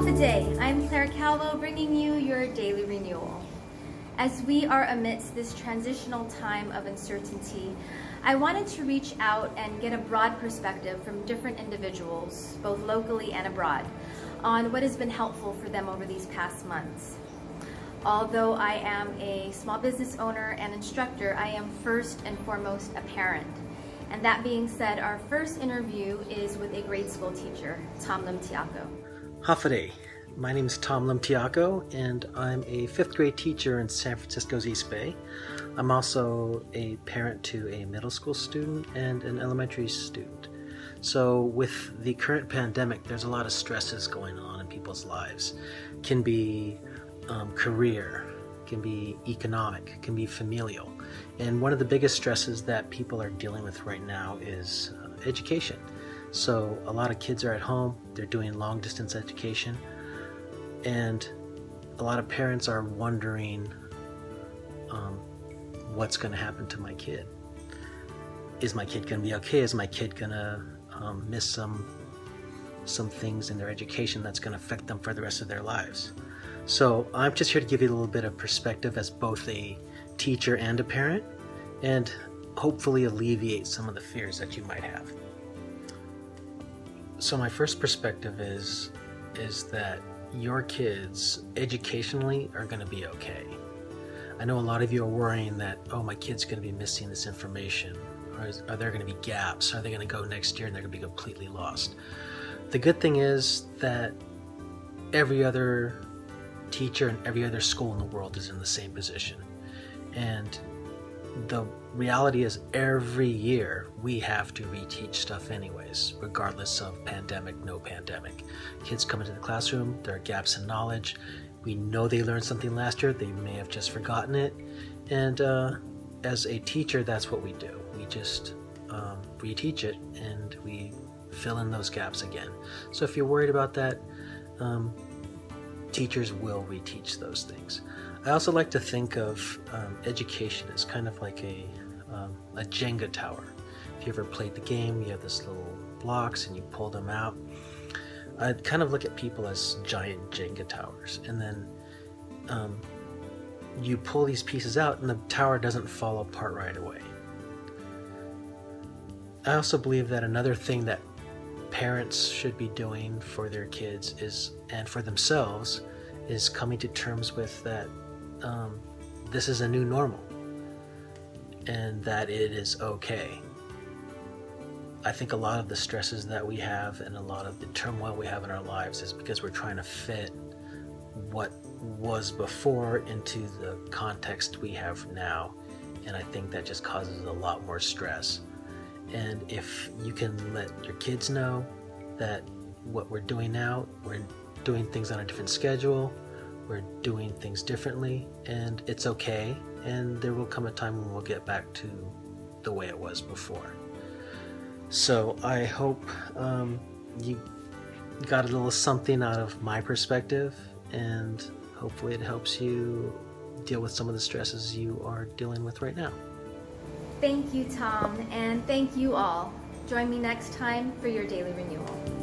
Half a day. I'm Claire Calvo bringing you your daily renewal. As we are amidst this transitional time of uncertainty, I wanted to reach out and get a broad perspective from different individuals, both locally and abroad, on what has been helpful for them over these past months. Although I am a small business owner and instructor, I am first and foremost a parent. And that being said, our first interview is with a grade school teacher, Tom Limtiaco. Half a day. My name is Tom Limtiaco, and I'm a 5th grade teacher in San Francisco's East Bay. I'm also a parent to a middle school student and an elementary student. So with the current pandemic, there's a lot of stresses going on in people's lives. It can be career, can be economic, can be familial. And one of the biggest stresses that people are dealing with right now is education. So a lot of kids are at home, they're doing long distance education, and a lot of parents are wondering what's going to happen to my kid. Is my kid going to be okay? Is my kid going to miss some things in their education that's going to affect them for the rest of their lives? So I'm just here to give you a little bit of perspective as both a teacher and a parent, and hopefully alleviate some of the fears that you might have. So my first perspective is that your kids educationally are going to be okay. I know a lot of you are worrying that, oh, my kid's going to be missing this information, or are there going to be gaps? Are they going to go next year and they're going to be completely lost? The good thing is that every other teacher and every other school in the world is in the same position. And the reality is every year we have to reteach stuff anyways, regardless of pandemic, no pandemic. Kids come into the classroom, there are gaps in knowledge. We know they learned something last year, they may have just forgotten it. And as a teacher, that's what we do. We just reteach it and we fill in those gaps again. So if you're worried about that, teachers will reteach those things. I also like to think of education as kind of like a Jenga tower. If you ever played the game, you have this little blocks and you pull them out. I kind of look at people as giant Jenga towers, and then you pull these pieces out and the tower doesn't fall apart right away. I also believe that another thing that parents should be doing for their kids and for themselves is coming to terms with that this is a new normal and that it is okay. I think a lot of the stresses that we have and a lot of the turmoil we have in our lives is because we're trying to fit what was before into the context we have now, and I think that just causes a lot more stress. And if you can let your kids know that what we're doing now, we're doing things on a different schedule, we're doing things differently, and it's okay, and there will come a time when we'll get back to the way it was before. So I hope you got a little something out of my perspective, and hopefully it helps you deal with some of the stresses you are dealing with right now. Thank you, Tom, and thank you all. Join me next time for your daily renewal.